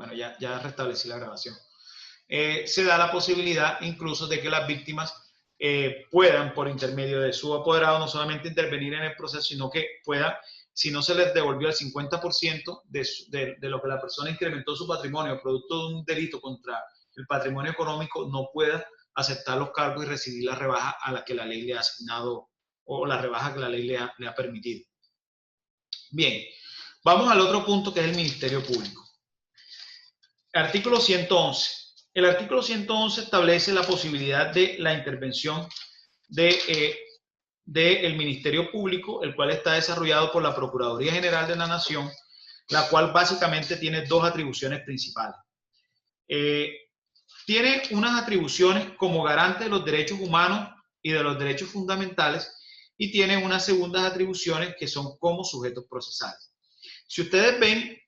Bueno, ya restablecí la grabación. Se da la posibilidad incluso de que las víctimas puedan, por intermedio de su apoderado, no solamente intervenir en el proceso, sino que puedan, si no se les devolvió el 50% de lo que la persona incrementó su patrimonio, producto de un delito contra el patrimonio económico, no pueda aceptar los cargos y recibir la rebaja a la que la ley le ha asignado o la rebaja que la ley le ha permitido. Bien, vamos al otro punto que es el Ministerio Público. Artículo 111. El artículo 111 establece la posibilidad de la intervención del Ministerio Público, el cual está desarrollado por la Procuraduría General de la Nación, la cual básicamente tiene dos atribuciones principales. Tiene unas atribuciones como garante de los derechos humanos y de los derechos fundamentales, y tiene unas segundas atribuciones que son como sujetos procesales. Si ustedes ven,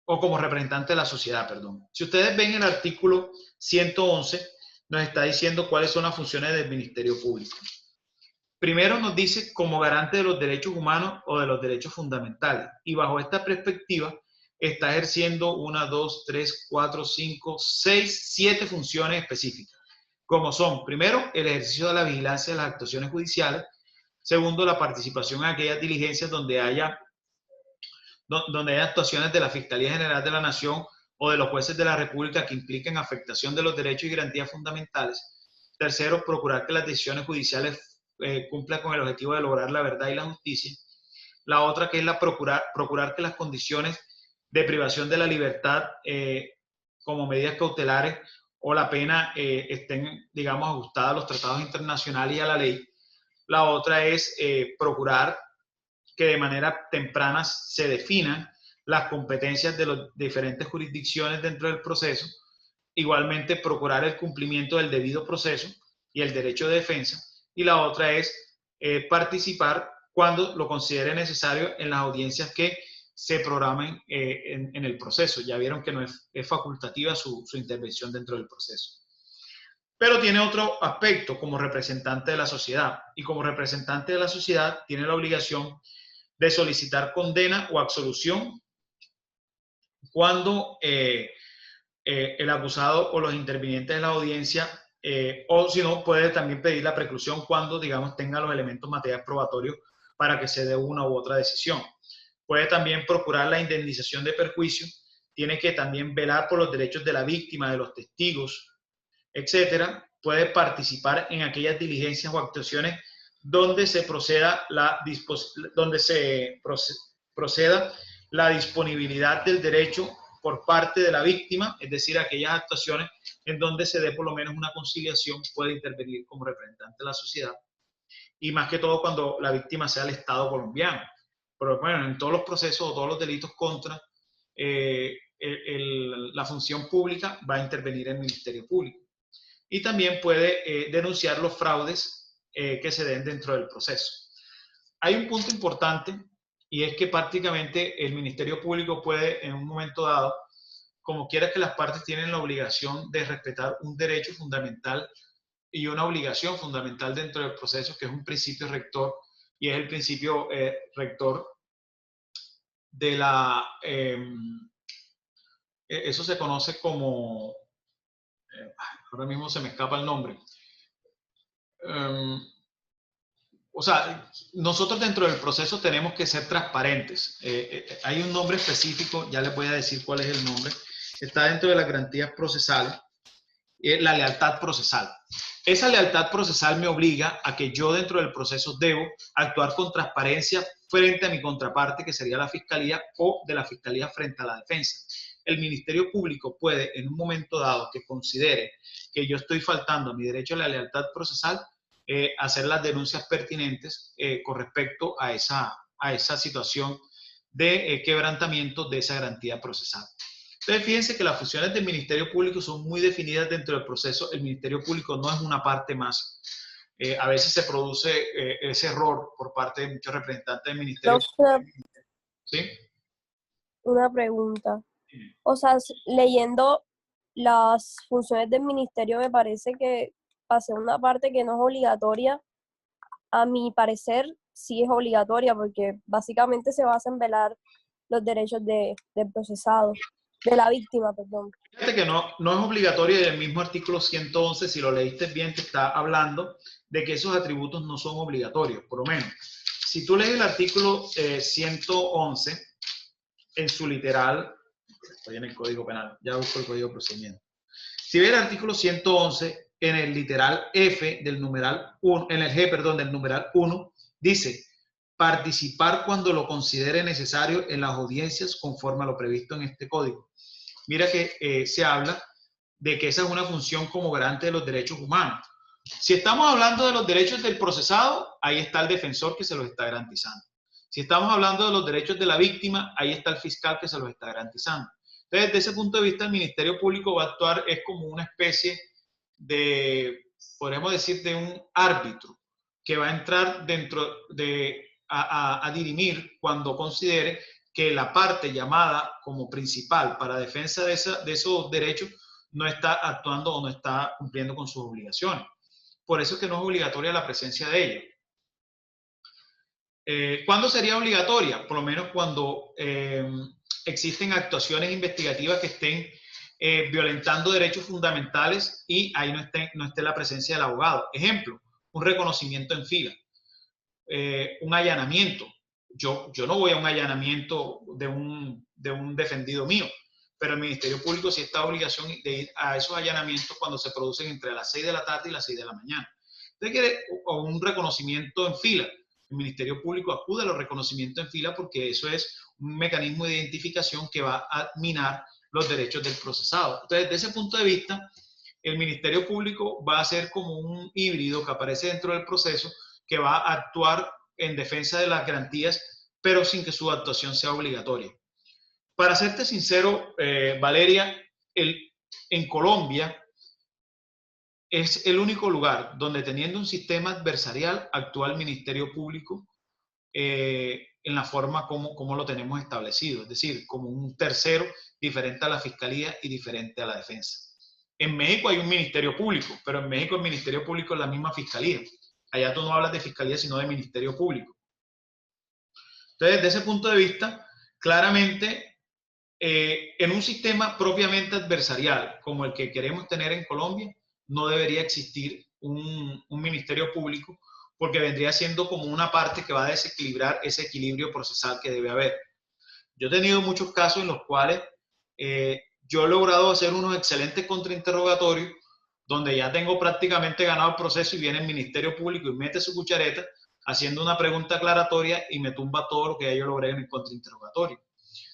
o como representante de la sociedad, perdón. Si ustedes ven el artículo 111, nos está diciendo cuáles son las funciones del Ministerio Público. Primero nos dice como garante de los derechos humanos o de los derechos fundamentales. Y bajo esta perspectiva está ejerciendo 1, 2, 3, 4, 5, 6, 7 funciones específicas. Como son, primero, el ejercicio de la vigilancia de las actuaciones judiciales. Segundo, la participación en aquellas diligencias donde haya actuaciones de la Fiscalía General de la Nación o de los jueces de la República que impliquen afectación de los derechos y garantías fundamentales. Tercero, procurar que las decisiones judiciales cumplan con el objetivo de lograr la verdad y la justicia. La otra que es procurar que las condiciones de privación de la libertad como medidas cautelares o la pena estén, digamos, ajustadas a los tratados internacionales y a la ley. La otra es procurar que de manera temprana se definan las competencias de las diferentes jurisdicciones dentro del proceso. Igualmente, procurar el cumplimiento del debido proceso y el derecho de defensa. Y la otra es participar cuando lo considere necesario en las audiencias que se programen en el proceso. Ya vieron que no es facultativa su intervención dentro del proceso. Pero tiene otro aspecto como representante de la sociedad. Y como representante de la sociedad tiene la obligación de solicitar condena o absolución cuando el acusado o los intervinientes de la audiencia, o si no, puede también pedir la preclusión cuando, digamos, tenga los elementos materiales probatorios para que se dé una u otra decisión. Puede también procurar la indemnización de perjuicio, tiene que también velar por los derechos de la víctima, de los testigos, etcétera. Puede participar en aquellas diligencias o actuaciones donde se proceda la disponibilidad del derecho por parte de la víctima, es decir, aquellas actuaciones en donde se dé por lo menos una conciliación, puede intervenir como representante de la sociedad, y más que todo cuando la víctima sea el Estado colombiano. Pero bueno, en todos los procesos o todos los delitos contra la función pública va a intervenir el Ministerio Público. Y también puede denunciar los fraudes que se den dentro del proceso. Hay un punto importante, y es que prácticamente el Ministerio Público puede, en un momento dado, como quiera que las partes tienen la obligación de respetar un derecho fundamental y una obligación fundamental dentro del proceso, que es un principio rector, y es el principio rector de la... eso se conoce como... ahora mismo se me escapa el nombre. O sea, nosotros dentro del proceso tenemos que ser transparentes. Hay un nombre específico, ya les voy a decir cuál es el nombre. Está dentro de las garantías procesales, la lealtad procesal. Esa lealtad procesal me obliga a que yo dentro del proceso debo actuar con transparencia frente a mi contraparte, que sería la Fiscalía, o de la Fiscalía frente a la defensa. El Ministerio Público puede, en un momento dado que considere que yo estoy faltando a mi derecho a la lealtad procesal, hacer las denuncias pertinentes con respecto a esa situación de quebrantamiento de esa garantía procesal. Entonces, fíjense que las funciones del Ministerio Público son muy definidas dentro del proceso. El Ministerio Público no es una parte más. A veces se produce ese error por parte de muchos representantes del Ministerio Público. ¿Sí? Una pregunta. O sea, leyendo las funciones del ministerio, me parece que pasé una parte que no es obligatoria. A mi parecer, sí es obligatoria, porque básicamente se basa en velar los derechos del procesado. De la víctima, perdón. Fíjate que no es obligatorio, y el mismo artículo 111, si lo leíste bien, te está hablando de que esos atributos no son obligatorios, por lo menos. Si tú lees el artículo 111 en su literal, estoy en el Código Penal, ya busco el Código de Procedimiento. Si ves el artículo 111 en el literal F del numeral 1, en el G, perdón, del numeral 1, dice participar cuando lo considere necesario en las audiencias conforme a lo previsto en este código. Mira que se habla de que esa es una función como garante de los derechos humanos. Si estamos hablando de los derechos del procesado, ahí está el defensor que se los está garantizando. Si estamos hablando de los derechos de la víctima, ahí está el fiscal que se los está garantizando. Entonces, desde ese punto de vista, el Ministerio Público va a actuar es como una especie de, podríamos decir, de un árbitro que va a entrar dentro de, a dirimir cuando considere que la parte llamada como principal para defensa de esos derechos no está actuando o no está cumpliendo con sus obligaciones. Por eso es que no es obligatoria la presencia de ellos. ¿Cuándo sería obligatoria? Por lo menos cuando existen actuaciones investigativas que estén violentando derechos fundamentales y ahí no esté la presencia del abogado. Ejemplo, un reconocimiento en fila, un allanamiento. Yo no voy a un allanamiento de un defendido mío, pero el Ministerio Público sí está obligación de ir a esos allanamientos cuando se producen entre las 6 de la tarde y las 6 de la mañana. Usted quiere un reconocimiento en fila. El Ministerio Público acude a los reconocimientos en fila porque eso es un mecanismo de identificación que va a minar los derechos del procesado. Entonces, desde ese punto de vista, el Ministerio Público va a ser como un híbrido que aparece dentro del proceso que va a actuar en defensa de las garantías, pero sin que su actuación sea obligatoria. Para serte sincero, Valeria, en Colombia es el único lugar donde teniendo un sistema adversarial actúa el Ministerio Público en la forma como lo tenemos establecido, es decir, como un tercero diferente a la Fiscalía y diferente a la Defensa. En México hay un Ministerio Público, pero en México el Ministerio Público es la misma Fiscalía. Allá tú no hablas de Fiscalía, sino de Ministerio Público. Entonces, desde ese punto de vista, claramente, en un sistema propiamente adversarial como el que queremos tener en Colombia, no debería existir un Ministerio Público porque vendría siendo como una parte que va a desequilibrar ese equilibrio procesal que debe haber. Yo he tenido muchos casos en los cuales yo he logrado hacer unos excelentes contrainterrogatorios donde ya tengo prácticamente ganado el proceso y viene el Ministerio Público y mete su cuchareta haciendo una pregunta aclaratoria y me tumba todo lo que ya yo logré en el contrainterrogatorio.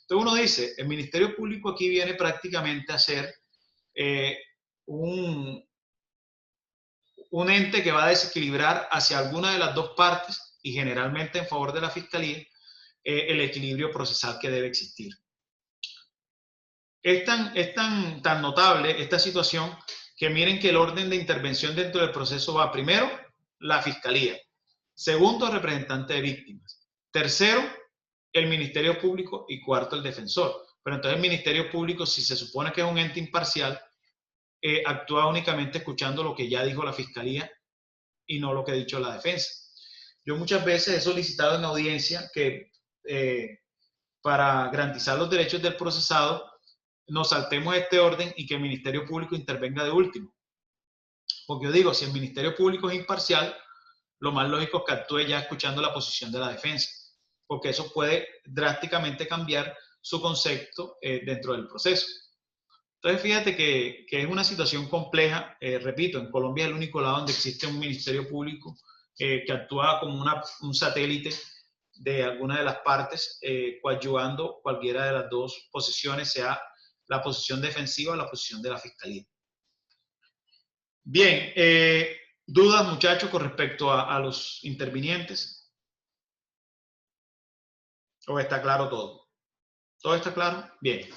Entonces uno dice, el Ministerio Público aquí viene prácticamente a ser un ente que va a desequilibrar hacia alguna de las dos partes y generalmente en favor de la Fiscalía el equilibrio procesal que debe existir. Es tan notable esta situación que miren que el orden de intervención dentro del proceso va primero, la Fiscalía, segundo, el representante de víctimas, tercero, el Ministerio Público y cuarto, el defensor. Pero entonces el Ministerio Público, si se supone que es un ente imparcial, actúa únicamente escuchando lo que ya dijo la Fiscalía y no lo que ha dicho la defensa. Yo muchas veces he solicitado en audiencia que para garantizar los derechos del procesado nos saltemos este orden y que el Ministerio Público intervenga de último. Porque yo digo, si el Ministerio Público es imparcial, lo más lógico es que actúe ya escuchando la posición de la defensa, porque eso puede drásticamente cambiar su concepto dentro del proceso. Entonces, fíjate que es una situación compleja. Repito, en Colombia es el único lado donde existe un Ministerio Público que actúa como un satélite de alguna de las partes, coadyuvando cualquiera de las dos posiciones, sea la posición defensiva o la posición de la Fiscalía. Bien, ¿dudas, muchachos, con respecto a los intervinientes? ¿O está claro todo? ¿Todo está claro? Bien.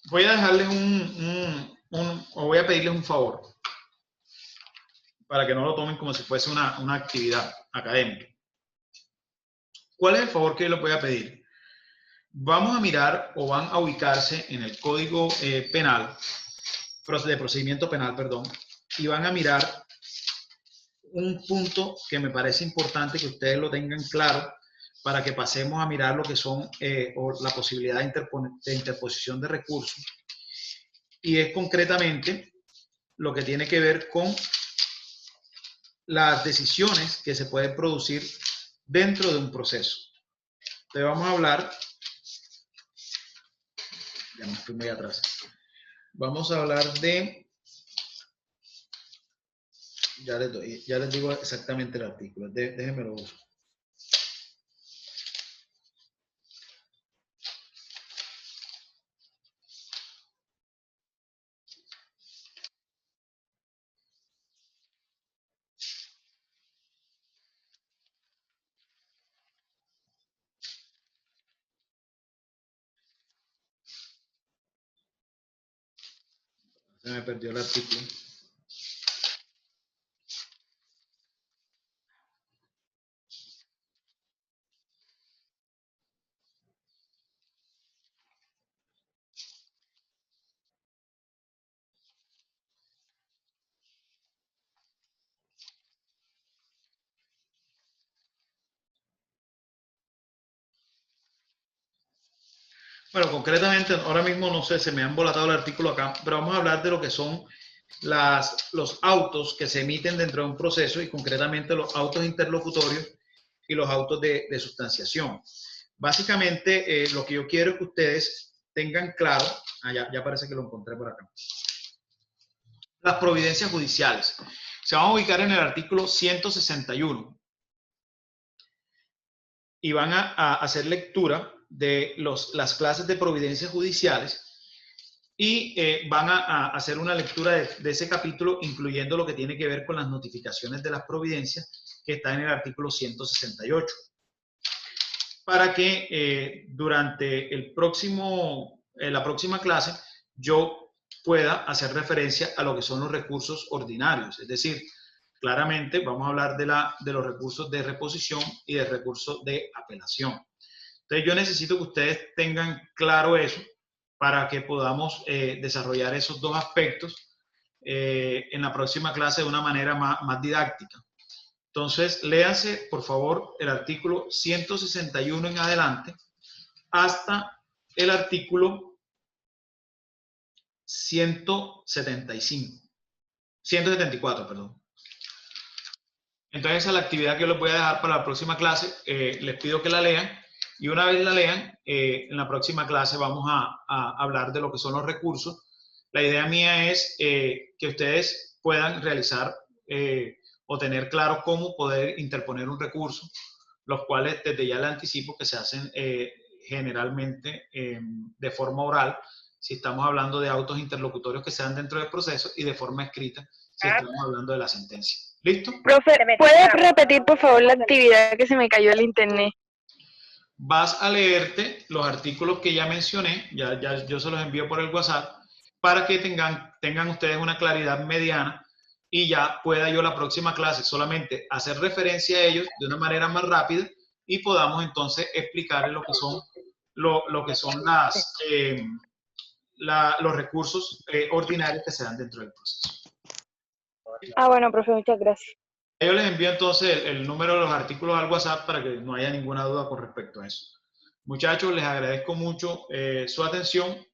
Voy a dejarles o voy a pedirles un favor para que no lo tomen como si fuese una actividad académica. ¿Cuál es el favor que yo les voy a pedir? Vamos a mirar o van a ubicarse en el Código Penal, de Procedimiento Penal, perdón, y van a mirar un punto que me parece importante que ustedes lo tengan claro para que pasemos a mirar lo que son o la posibilidad de interposición de recursos. Y es concretamente lo que tiene que ver con las decisiones que se pueden producir dentro de un proceso. Entonces vamos a hablar, ya me fui muy atrás, vamos a hablar de, ya les digo exactamente el artículo, déjenme lo uso. Se me perdió el artículo. Bueno, concretamente, ahora mismo no sé, se me ha embolatado el artículo acá, pero vamos a hablar de lo que son los autos que se emiten dentro de un proceso y concretamente los autos interlocutorios y los autos de sustanciación. Básicamente, lo que yo quiero es que ustedes tengan claro, ya parece que lo encontré por acá, las providencias judiciales. Se van a ubicar en el artículo 161 y van a hacer lectura de las clases de providencias judiciales y van a hacer una lectura de ese capítulo, incluyendo lo que tiene que ver con las notificaciones de las providencias, que está en el artículo 168. Para que durante la próxima clase yo pueda hacer referencia a lo que son los recursos ordinarios, es decir, claramente vamos a hablar de los recursos de reposición y de recursos de apelación. Entonces yo necesito que ustedes tengan claro eso para que podamos desarrollar esos dos aspectos en la próxima clase de una manera más didáctica. Entonces, léanse, por favor, el artículo 161 en adelante hasta el artículo 174, perdón. Entonces, esa es la actividad que yo les voy a dejar para la próxima clase. Les pido que la lean y una vez la lean, en la próxima clase vamos a hablar de lo que son los recursos. La idea mía es que ustedes puedan realizar o tener claro cómo poder interponer un recurso, los cuales desde ya les anticipo que se hacen generalmente de forma oral, si estamos hablando de autos interlocutorios que se dan dentro del proceso, y de forma escrita, si estamos hablando de la sentencia. ¿Listo? Profe, ¿puedes repetir por favor la actividad que se me cayó el internet? Vas a leerte los artículos que ya mencioné, ya yo se los envío por el WhatsApp, para que tengan ustedes una claridad mediana y ya pueda yo la próxima clase solamente hacer referencia a ellos de una manera más rápida y podamos entonces explicarles lo que son, los recursos ordinarios que se dan dentro del proceso. Ah, bueno, profe, muchas gracias. Yo les envío entonces el número de los artículos al WhatsApp para que no haya ninguna duda con respecto a eso. Muchachos, les agradezco mucho su atención.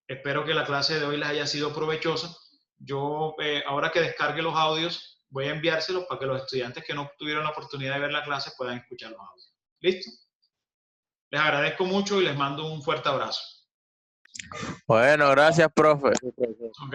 Espero que la clase de hoy les haya sido provechosa. Yo, ahora que descargue los audios, voy a enviárselos para que los estudiantes que no tuvieron la oportunidad de ver la clase puedan escuchar los audios. ¿Listo? Les agradezco mucho y les mando un fuerte abrazo. Bueno, gracias, profe. Ok.